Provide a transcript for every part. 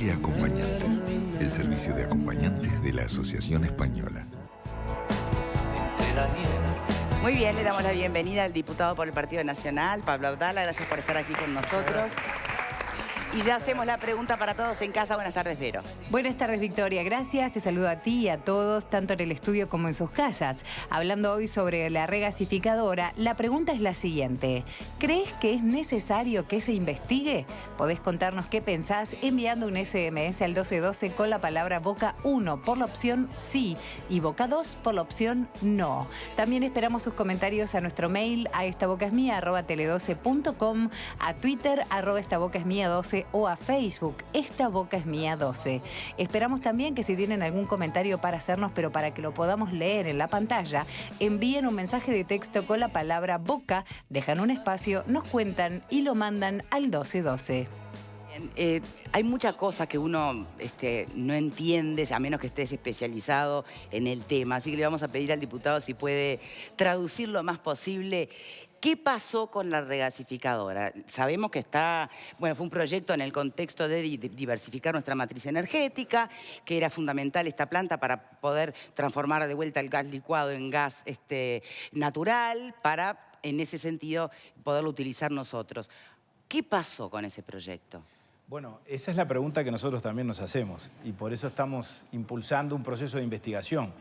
Y acompañantes, el servicio de acompañantes de la Asociación Española. Muy bien, le damos la bienvenida al diputado por el Partido Nacional, Pablo Abdala. Gracias por estar aquí con nosotros. Y ya hacemos la pregunta para todos en casa. Buenas tardes, Vero. Buenas tardes, Victoria. Gracias. Te saludo a ti y a todos, tanto en el estudio como en sus casas. Hablando hoy sobre la regasificadora, la pregunta es la siguiente. ¿Crees que es necesario que se investigue? Podés contarnos qué pensás enviando un SMS al 1212 con la palabra Boca 1 por la opción sí y Boca 2 por la opción no. También esperamos sus comentarios a nuestro mail a estabocasmia@tele12.com, a Twitter @estabocasmia12 o a Facebook, Esta Boca es Mía 12. Esperamos también que si tienen algún comentario para hacernos, pero para que lo podamos leer en la pantalla, envíen un mensaje de texto con la palabra Boca, dejan un espacio, nos cuentan y lo mandan al 1212. Hay muchas cosas que uno no entiende, a menos que estés especializado en el tema. Así que le vamos a pedir al diputado si puede traducir lo más posible. ¿Qué pasó con la regasificadora? Sabemos que fue un proyecto en el contexto de diversificar nuestra matriz energética, que era fundamental esta planta para poder transformar de vuelta el gas licuado en gas natural, para, en ese sentido, poderlo utilizar nosotros. ¿Qué pasó con ese proyecto? Bueno, esa es la pregunta que nosotros también nos hacemos y por eso estamos impulsando un proceso de investigación.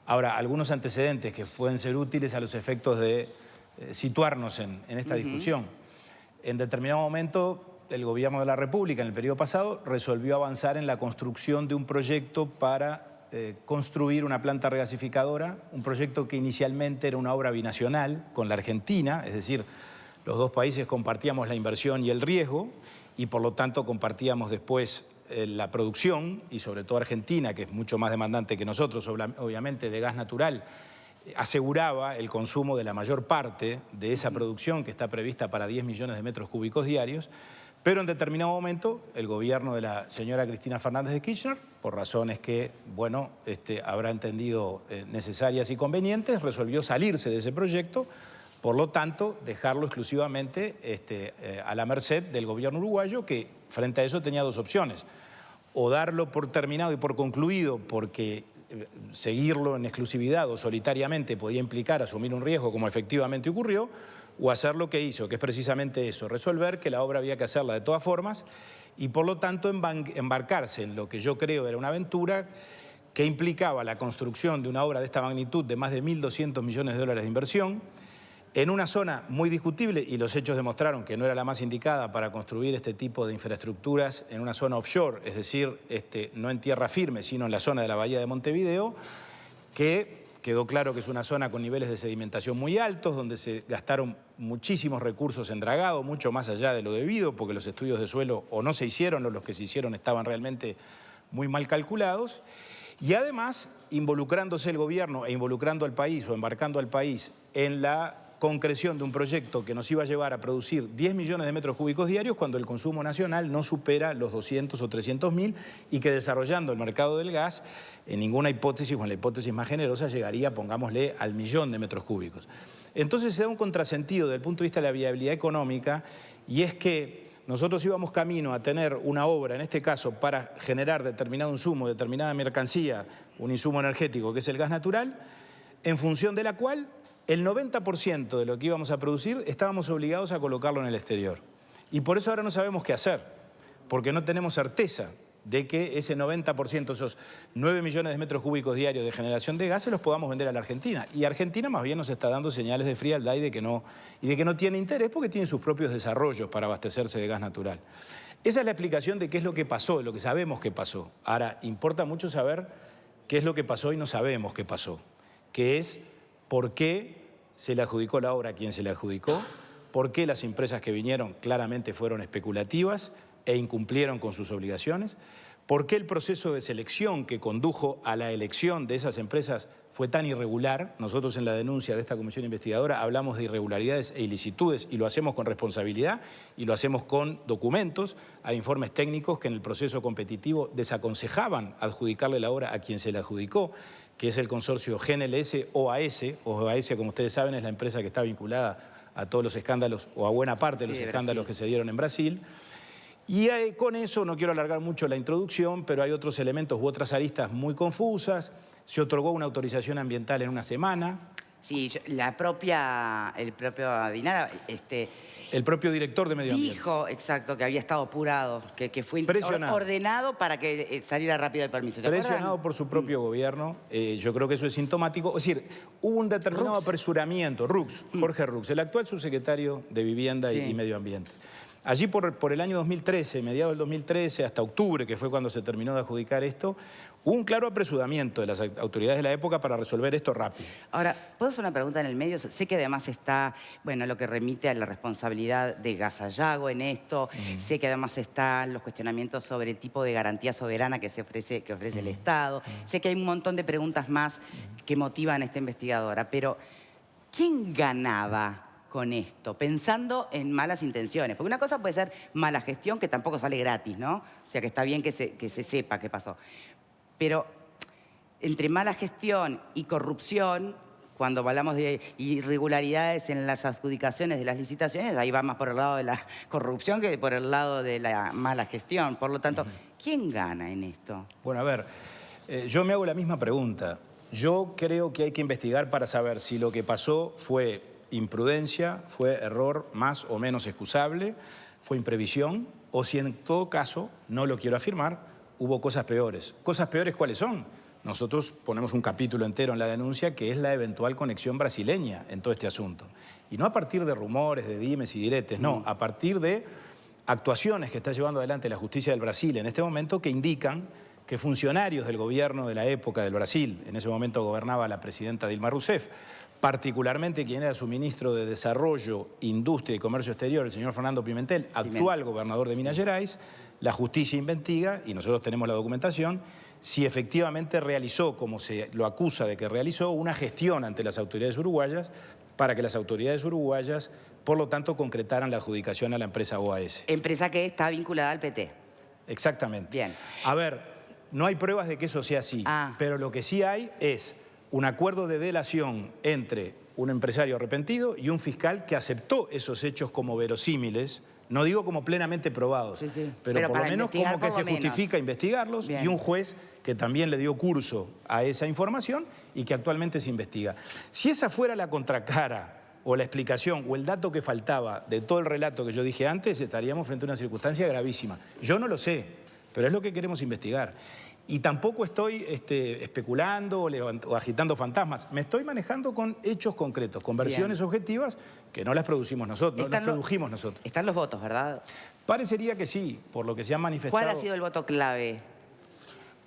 Ahora, algunos antecedentes que pueden ser útiles a los efectos de situarnos en esta discusión. En determinado momento, el gobierno de la República, en el periodo pasado, resolvió avanzar en la construcción de un proyecto para construir una planta regasificadora, un proyecto que inicialmente era una obra binacional con la Argentina, es decir, los dos países compartíamos la inversión y el riesgo y por lo tanto compartíamos después la producción y sobre todo Argentina, que es mucho más demandante que nosotros, obviamente, de gas natural, aseguraba el consumo de la mayor parte de esa producción que está prevista para 10 millones de metros cúbicos diarios, pero en determinado momento el gobierno de la señora Cristina Fernández de Kirchner, por razones que, bueno, habrá entendido necesarias y convenientes, resolvió salirse de ese proyecto, por lo tanto, dejarlo exclusivamente a la merced del gobierno uruguayo, que frente a eso tenía dos opciones: o darlo por terminado y por concluido porque seguirlo en exclusividad o solitariamente podía implicar asumir un riesgo, como efectivamente ocurrió, o hacer lo que hizo, que es precisamente eso, resolver que la obra había que hacerla de todas formas y por lo tanto embarcarse en lo que yo creo era una aventura que implicaba la construcción de una obra de esta magnitud de más de 1.200 millones de dólares de inversión, en una zona muy discutible, y los hechos demostraron que no era la más indicada para construir este tipo de infraestructuras, en una zona offshore, es decir, no en tierra firme, sino en la zona de la bahía de Montevideo, que quedó claro que es una zona con niveles de sedimentación muy altos, donde se gastaron muchísimos recursos en dragado, mucho más allá de lo debido, porque los estudios de suelo o no se hicieron, o los que se hicieron estaban realmente muy mal calculados. Y además, involucrándose el gobierno e involucrando al país o embarcando al país en la concreción de un proyecto que nos iba a llevar a producir 10 millones de metros cúbicos diarios cuando el consumo nacional no supera los 200 o 300 mil y que desarrollando el mercado del gas, en ninguna hipótesis o en la hipótesis más generosa llegaría, pongámosle, al 1.000.000 de metros cúbicos. Entonces se da un contrasentido desde el punto de vista de la viabilidad económica, y es que nosotros íbamos camino a tener una obra, en este caso, para generar determinado insumo, determinada mercancía, un insumo energético que es el gas natural, en función de la cual el 90% de lo que íbamos a producir estábamos obligados a colocarlo en el exterior. Y por eso ahora no sabemos qué hacer, porque no tenemos certeza de que ese 90%, esos 9 millones de metros cúbicos diarios de generación de gas, se los podamos vender a la Argentina. Y Argentina más bien nos está dando señales de frialdad y de que no tiene interés porque tiene sus propios desarrollos para abastecerse de gas natural. Esa es la explicación de qué es lo que pasó, lo que sabemos que pasó. Ahora, importa mucho saber qué es lo que pasó y no sabemos qué pasó, que es por qué se le adjudicó la obra a quien se le adjudicó, por qué las empresas que vinieron claramente fueron especulativas e incumplieron con sus obligaciones, por qué el proceso de selección que condujo a la elección de esas empresas fue tan irregular. Nosotros en la denuncia de esta comisión investigadora hablamos de irregularidades e ilicitudes y lo hacemos con responsabilidad y lo hacemos con documentos. Hay informes técnicos que en el proceso competitivo desaconsejaban adjudicarle la obra a quien se le adjudicó, que es el consorcio GNLS OAS. OAS, como ustedes saben, es la empresa que está vinculada a todos los escándalos o a buena parte de los escándalos que se dieron en Brasil. Y con eso, no quiero alargar mucho la introducción, pero hay otros elementos u otras aristas muy confusas. Se otorgó una autorización ambiental en una semana. Sí, el propio Dinara, El propio director de Medio Ambiente dijo, exacto, que había estado apurado, que fue ordenado para que saliera rápido el permiso. ¿Se presionado acuerdan? por su propio gobierno. Yo creo que eso es sintomático. Es decir, hubo un determinado apresuramiento. Jorge Rux, el actual subsecretario de Vivienda y Medio Ambiente. Allí por el año 2013, mediados del 2013, hasta octubre, que fue cuando se terminó de adjudicar esto, hubo un claro apresuramiento de las autoridades de la época para resolver esto rápido. Ahora, ¿puedo hacer una pregunta en el medio? Sé que además está, bueno, lo que remite a la responsabilidad de Gasallago en esto. Sé que además están los cuestionamientos sobre el tipo de garantía soberana que ofrece el Estado. Sé que hay un montón de preguntas más que motivan a esta investigadora. Pero, ¿quién ganaba con esto? Pensando en malas intenciones. Porque una cosa puede ser mala gestión, que tampoco sale gratis, ¿no? O sea, que está bien que se sepa qué pasó. Pero entre mala gestión y corrupción, cuando hablamos de irregularidades en las adjudicaciones de las licitaciones, ahí va más por el lado de la corrupción que por el lado de la mala gestión. Por lo tanto, ¿quién gana en esto? Bueno, a ver, yo me hago la misma pregunta. Yo creo que hay que investigar para saber si lo que pasó fue imprudencia, fue error más o menos excusable, fue imprevisión, o si en todo caso, no lo quiero afirmar, hubo cosas peores. ¿Cosas peores cuáles son? Nosotros ponemos un capítulo entero en la denuncia que es la eventual conexión brasileña en todo este asunto. Y no a partir de rumores, de dimes y diretes, no, a partir de actuaciones que está llevando adelante la justicia del Brasil en este momento que indican que funcionarios del gobierno de la época del Brasil, en ese momento gobernaba la presidenta Dilma Rousseff, particularmente quien era su ministro de Desarrollo, Industria y Comercio Exterior, el señor Fernando Pimentel, actual gobernador de Minas Gerais, la justicia investiga, y nosotros tenemos la documentación, si efectivamente realizó, como se lo acusa de que realizó, una gestión ante las autoridades uruguayas para que las autoridades uruguayas, por lo tanto, concretaran la adjudicación a la empresa OAS. Empresa que está vinculada al PT. Exactamente. Bien. A ver, no hay pruebas de que eso sea así, pero lo que sí hay es un acuerdo de delación entre un empresario arrepentido y un fiscal que aceptó esos hechos como verosímiles, no digo como plenamente probados, pero por lo menos como que se justifica investigarlos, y un juez que también le dio curso a esa información y que actualmente se investiga. Si esa fuera la contracara o la explicación o el dato que faltaba de todo el relato que yo dije antes, estaríamos frente a una circunstancia gravísima. Yo no lo sé, pero es lo que queremos investigar. Y tampoco estoy especulando o agitando fantasmas. Me estoy manejando con hechos concretos, con versiones objetivas que no las producimos nosotros, no las produjimos nosotros. Están los votos, ¿verdad? Parecería que sí, por lo que se han manifestado. ¿Cuál ha sido el voto clave?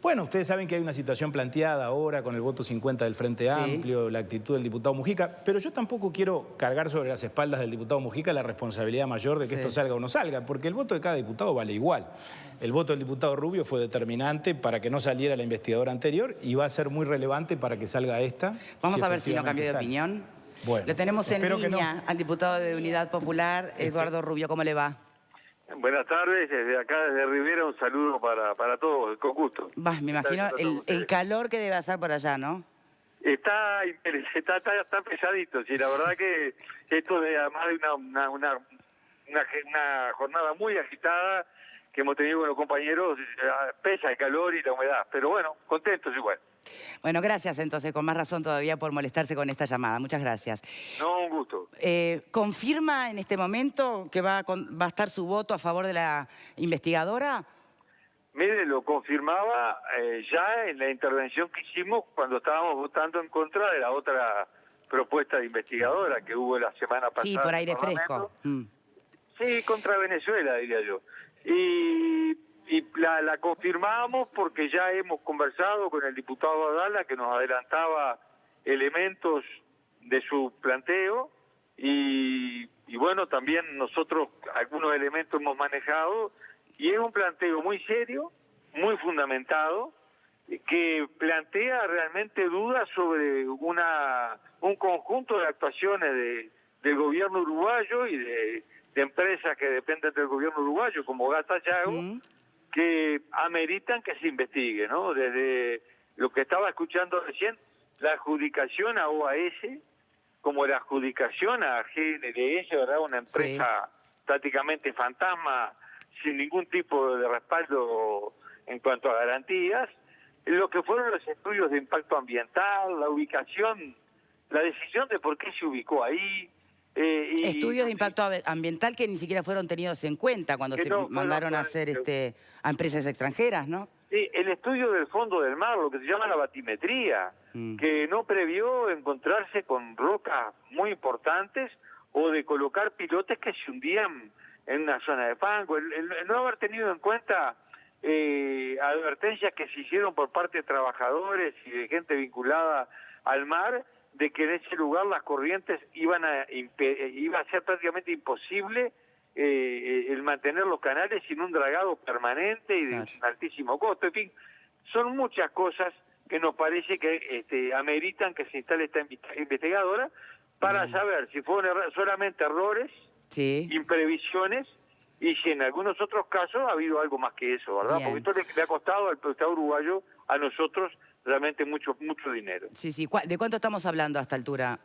Bueno, ustedes saben que hay una situación planteada ahora con el voto 50 del Frente Amplio, la actitud del diputado Mujica, pero yo tampoco quiero cargar sobre las espaldas del diputado Mujica la responsabilidad mayor de que esto salga o no salga, porque el voto de cada diputado vale igual. El voto del diputado Rubio fue determinante para que no saliera la investigadora anterior y va a ser muy relevante para que salga esta. Vamos a ver si no cambió de opinión. Bueno, lo tenemos en línea al diputado de Unidad Popular, Eduardo Rubio. ¿Cómo le va? Buenas tardes, desde acá, desde Rivera, un saludo para todos, con gusto. Me imagino el calor que debe hacer por allá, ¿no? Está pesadito, sí, la verdad que esto de además de una jornada muy agitada que hemos tenido con los compañeros, pesa el calor y la humedad, pero bueno, contentos igual. Bueno, gracias entonces, con más razón todavía por molestarse con esta llamada. Muchas gracias. No, un gusto. ¿Confirma en este momento que va a estar su voto a favor de la investigadora? Mire, lo confirmaba ya en la intervención que hicimos cuando estábamos votando en contra de la otra propuesta de investigadora que hubo la semana pasada. Sí, por aire fresco. Sí, contra Venezuela, diría yo. Y la confirmamos porque ya hemos conversado con el diputado Adala, que nos adelantaba elementos de su planteo, y bueno, también nosotros algunos elementos hemos manejado, y es un planteo muy serio, muy fundamentado, que plantea realmente dudas sobre un conjunto de actuaciones del gobierno uruguayo y de empresas que dependen del gobierno uruguayo, como Gasallago, que ameritan que se investigue, ¿no? Desde lo que estaba escuchando recién, la adjudicación a OAS, como la adjudicación a GNDS, ¿verdad? Una empresa prácticamente fantasma, sin ningún tipo de respaldo en cuanto a garantías, lo que fueron los estudios de impacto ambiental, la ubicación, la decisión de por qué se ubicó ahí. Estudios de impacto ambiental que ni siquiera fueron tenidos en cuenta cuando se mandaron a hacer a empresas extranjeras, ¿no? Sí, el estudio del fondo del mar, lo que se llama la batimetría, que no previó encontrarse con rocas muy importantes o de colocar pilotes que se hundían en una zona de fango. El no haber tenido en cuenta advertencias que se hicieron por parte de trabajadores y de gente vinculada al mar, de que en ese lugar las corrientes iba a ser prácticamente imposible el mantener los canales sin un dragado permanente y de un altísimo costo. En fin, son muchas cosas que nos parece que ameritan que se instale esta investigadora para saber si fueron solamente errores, imprevisiones, y si en algunos otros casos ha habido algo más que eso, ¿verdad? Bien. Porque esto le ha costado al Estado uruguayo, a nosotros, realmente mucho dinero. Sí. ¿De cuánto estamos hablando a esta altura?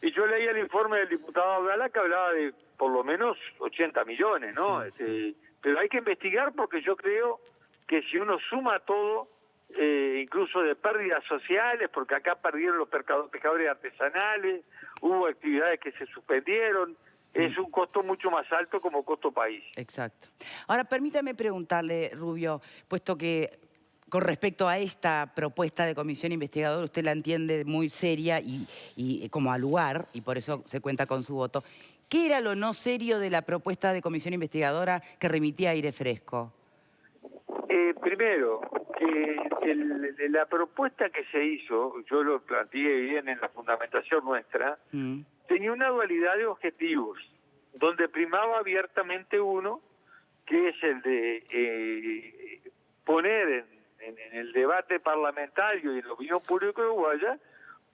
Y yo leía el informe del diputado Abdala que hablaba de por lo menos 80 millones, ¿no? Pero hay que investigar porque yo creo que si uno suma todo, incluso de pérdidas sociales, porque acá perdieron los pescadores artesanales, hubo actividades que se suspendieron, es un costo mucho más alto como costo país. Exacto. Ahora, permítame preguntarle, Rubio, puesto que con respecto a esta propuesta de comisión investigadora, usted la entiende muy seria y como al lugar, y por eso se cuenta con su voto. ¿Qué era lo no serio de la propuesta de comisión investigadora que remitía Aire Fresco? Primero, la propuesta que se hizo, yo lo planteé bien en la fundamentación nuestra, tenía una dualidad de objetivos, donde primaba abiertamente uno, que es el de poner en el debate parlamentario y en la opinión pública uruguaya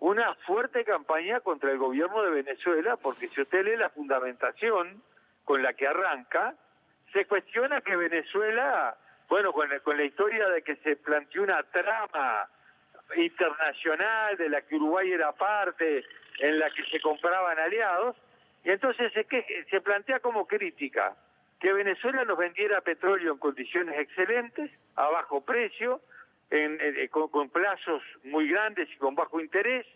una fuerte campaña contra el gobierno de Venezuela, porque si usted lee la fundamentación con la que arranca, se cuestiona que Venezuela, bueno, con la historia de que se planteó una trama internacional de la que Uruguay era parte, en la que se compraban aliados, y entonces se plantea como crítica que Venezuela nos vendiera petróleo en condiciones excelentes, a bajo precio, con plazos muy grandes y con bajo interés,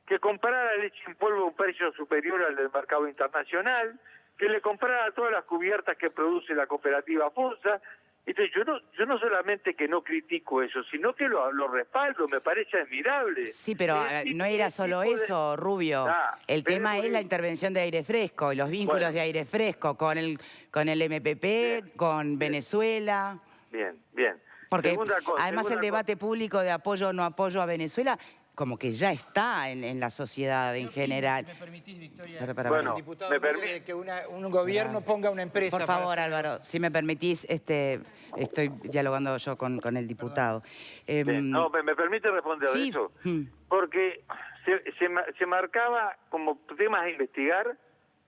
que comprara leche en polvo a un precio superior al del mercado internacional, que le comprara todas las cubiertas que produce la cooperativa FONSA. Entonces yo no solamente que no critico eso, sino que lo respaldo, me parece admirable. Sí, pero no era solo eso, Rubio. El tema es la intervención de Aire Fresco y los vínculos de Aire Fresco con el MPP, con Venezuela. Bien. Porque además el debate público de apoyo o no apoyo a Venezuela como que ya está en la sociedad en general. ¿Me permitís, Victoria? Bueno, el diputado de que un gobierno ponga una empresa... Por favor, Álvaro, si me permitís, estoy dialogando yo con el diputado. No, ¿me permite responder a eso? Porque se marcaba como temas a investigar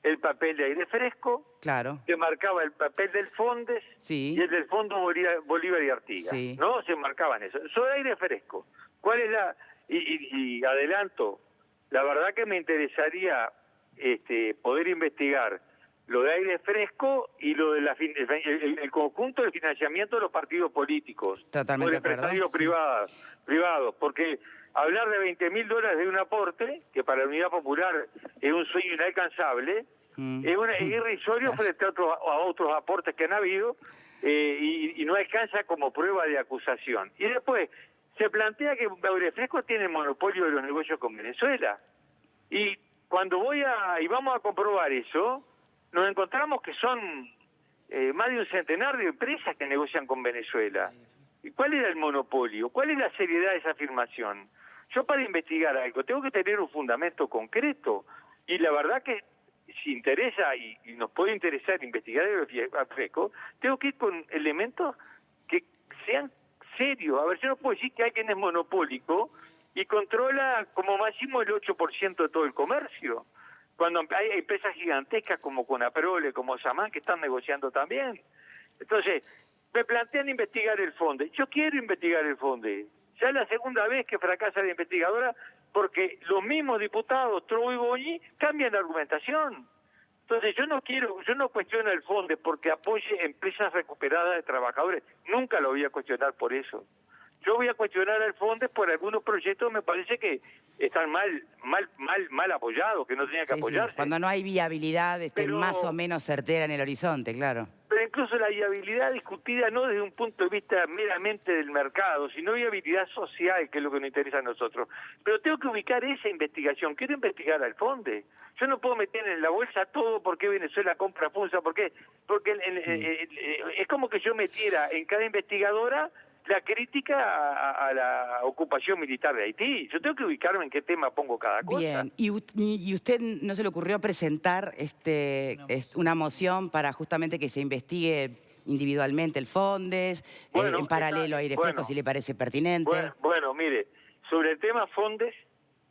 el papel de Aire Fresco, se marcaba el papel del Fondes y el del Fondo Bolívar y Artigas, ¿no? Se marcaban eso. Sobre Aire Fresco, ¿cuál es la...? Y adelanto, la verdad que me interesaría poder investigar lo de Aire Fresco y lo de el conjunto del financiamiento de los partidos políticos por empresarios privados, porque hablar de $20.000 de un aporte, que para la Unidad Popular es un sueño inalcanzable, es irrisorio frente a otros aportes que han habido y no alcanza como prueba de acusación. Y después se plantea que Aire Fresco tiene monopolio de los negocios con Venezuela. Y cuando vamos a comprobar eso, nos encontramos que son más de un centenar de empresas que negocian con Venezuela. ¿Y cuál era el monopolio? ¿Cuál es la seriedad de esa afirmación? Yo para investigar algo tengo que tener un fundamento concreto. Y la verdad que si interesa y nos puede interesar investigar Aire Fresco, tengo que ir con elementos que sean serio. A ver, yo no puedo decir que alguien es monopólico y controla como máximo el 8% de todo el comercio, cuando hay empresas gigantescas como Conaprole, como Samán, que están negociando también. Entonces, me plantean investigar el Fonde. Yo quiero investigar el Fonde. Ya es la segunda vez que fracasa la investigadora porque los mismos diputados, Trovo y Boñi, cambian la argumentación. Entonces yo no cuestiono el Fondes porque apoye empresas recuperadas de trabajadores. Nunca lo voy a cuestionar por eso. Yo voy a cuestionar al Fondes por algunos proyectos que me parece que están mal apoyados, que no tenían que apoyarse. Sí. Cuando no hay viabilidad Pero, más o menos certera en el horizonte, claro. Pero incluso la viabilidad discutida no desde un punto de vista meramente del mercado, sino viabilidad social, que es lo que nos interesa a nosotros. Pero tengo que ubicar esa investigación. Quiero investigar al Fondes. Yo no puedo meter en la bolsa todo porque Venezuela compra FUNSA. ¿Por qué? Porque es como que yo metiera en cada investigadora la crítica a la ocupación militar de Haití. Yo tengo que ubicarme en qué tema pongo cada cosa. Bien, ¿y usted no se le ocurrió presentar una moción para justamente que se investigue individualmente el Fondes, Bueno, en paralelo a Aire Fresco, si le parece pertinente? Bueno, mire, sobre el tema Fondes,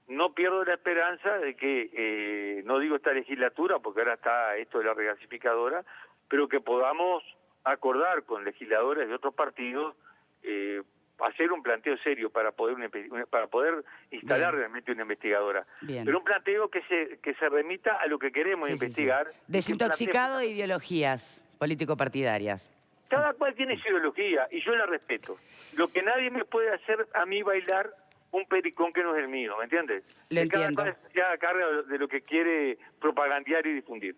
no pierdo la esperanza de que, no digo esta legislatura, porque ahora está esto de la regasificadora, pero que podamos acordar con legisladores de otros partidos hacer un planteo serio para poder instalar Bien. realmente una investigadora. Bien. Pero un planteo que se remita a lo que queremos investigar. Sí. Desintoxicado de ideologías político-partidarias. Cada cual tiene su ideología y yo la respeto. Lo que nadie me puede hacer a mí bailar un pericón que no es el mío, ¿me entiendes? Lo entiendo. Cada cual se haga cargo de lo que quiere propagandear y difundir.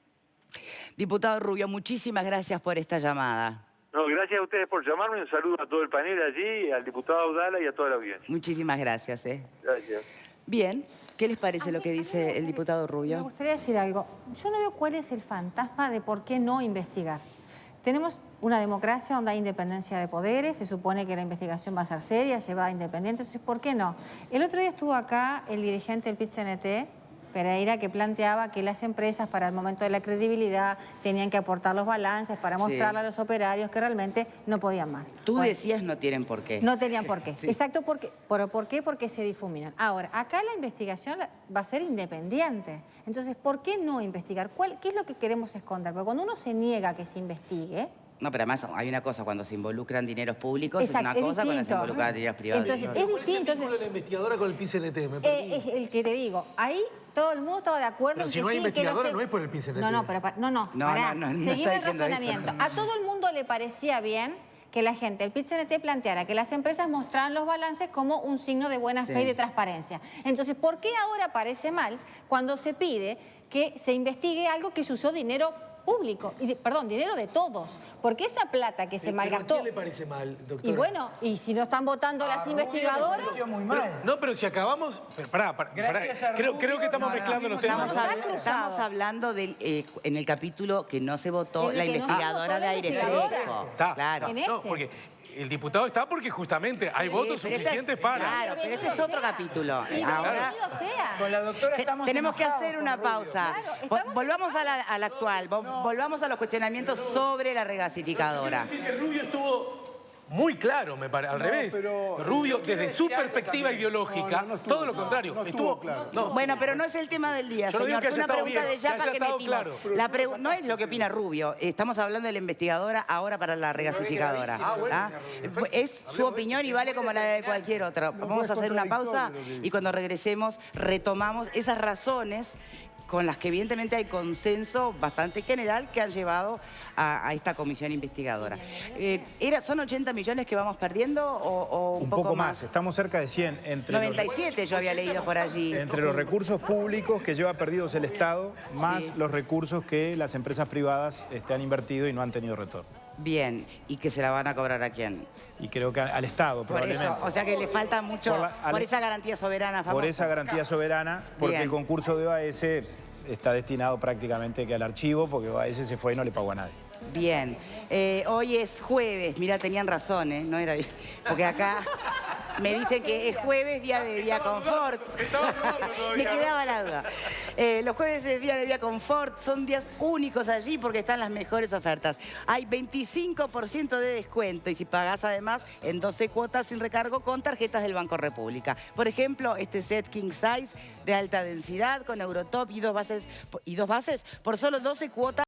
Diputado Rubio, muchísimas gracias por esta llamada. No, gracias a ustedes por llamarme, un saludo a todo el panel allí, al diputado Abdala y a toda la audiencia. Muchísimas gracias. Gracias. Bien, ¿qué les parece lo que dice el diputado Rubio? Me gustaría decir algo. Yo no veo cuál es el fantasma de por qué no investigar. Tenemos una democracia donde hay independencia de poderes, se supone que la investigación va a ser seria, llevada independiente, entonces ¿por qué no? El otro día estuvo acá el dirigente del PIT-CNT, Pereira, que planteaba que las empresas para el momento de la credibilidad tenían que aportar los balances para mostrarle a los operarios que realmente no podían más. Tú decías no tienen por qué. No tenían por qué. Sí. Exacto, ¿por qué? Porque se difuminan. Ahora, acá la investigación va a ser independiente. Entonces, ¿por qué no investigar? ¿Qué es lo que queremos esconder? Porque cuando uno se niega a que se investigue... No, pero además hay una cosa, cuando se involucran dineros públicos, Exacto, es una cosa cuando se distinto. involucran dineros privados. Entonces, es distinto. ¿Cuál es el vínculo de la investigadora con el PIT-CNT? Me perdí. Es el que te digo. Ahí todo el mundo estaba de acuerdo Pero en si que no hay sí, que investigadora, no es por el PIT-CNT. No, pero pará. No Seguime está el diciendo razonamiento. eso. A todo el mundo le parecía bien que la gente, el PIT-CNT planteara que las empresas mostraran los balances como un signo de buena fe y de transparencia. Entonces, ¿por qué ahora parece mal cuando se pide que se investigue algo que se usó dinero público, dinero de todos? Porque esa plata que se malgastó... ¿Qué le parece mal, doctora? Y bueno, y si no están votando las investigadoras... Muy mal. No, pero si acabamos... Pará. Creo que estamos mezclando los temas. Estamos hablando en el capítulo que no se votó, En el la que no se investigadora votó de la Aire investigadora. Fresco. Está. Claro. En No, ese. porque el diputado está porque justamente hay votos pero suficientes para... Claro, pero ese es otro capítulo. Y Ahora bienvenido sea. Con la doctora estamos tenemos que enojados hacer con una Rubio. pausa. Claro, estamos Volvamos a la actual, volvamos a los cuestionamientos sobre la regasificadora. Quiero decir que Rubio estuvo muy claro, me parece, al revés. pero Rubio, yo desde quiero su decir algo perspectiva también. ideológica, No estuvo todo lo claro. contrario. No estuvo claro. No. Bueno, pero no es el tema del día, Yo no digo señor. que Fue una haya estado pregunta bien, de Yapa que haya que estado metimos. claro. No es lo que opina Rubio. Estamos hablando de la investigadora ahora para la regasificadora. ¿Ah? Es su opinión y vale como la de cualquier otra. Vamos a hacer una pausa y cuando regresemos retomamos esas razones con las que evidentemente hay consenso bastante general que han llevado a esta comisión investigadora. ¿Son 80 millones que vamos perdiendo o Un poco más, estamos cerca de 100. Entre 97 yo había leído por allí. entre los recursos públicos que lleva perdidos el Estado, más los recursos que las empresas privadas han invertido y no han tenido retorno. Bien, ¿y que se la van a cobrar a quién? Y creo que al Estado, Por probablemente. eso, o sea que le falta mucho Por esa garantía soberana famosa. Por esa garantía soberana, porque Bien. el concurso de OAS está destinado prácticamente que al archivo, porque OAS se fue y no le pagó a nadie. Bien, hoy es jueves, mira, tenían razón, no era porque acá me dicen que es jueves, día de Vía Confort. Me quedaba la duda. Los jueves es día de Vía Confort, son días únicos allí porque están las mejores ofertas. Hay 25% de descuento y si pagás además en 12 cuotas sin recargo con tarjetas del Banco República. Por ejemplo, este set King Size de alta densidad con Eurotop y dos bases por solo 12 cuotas.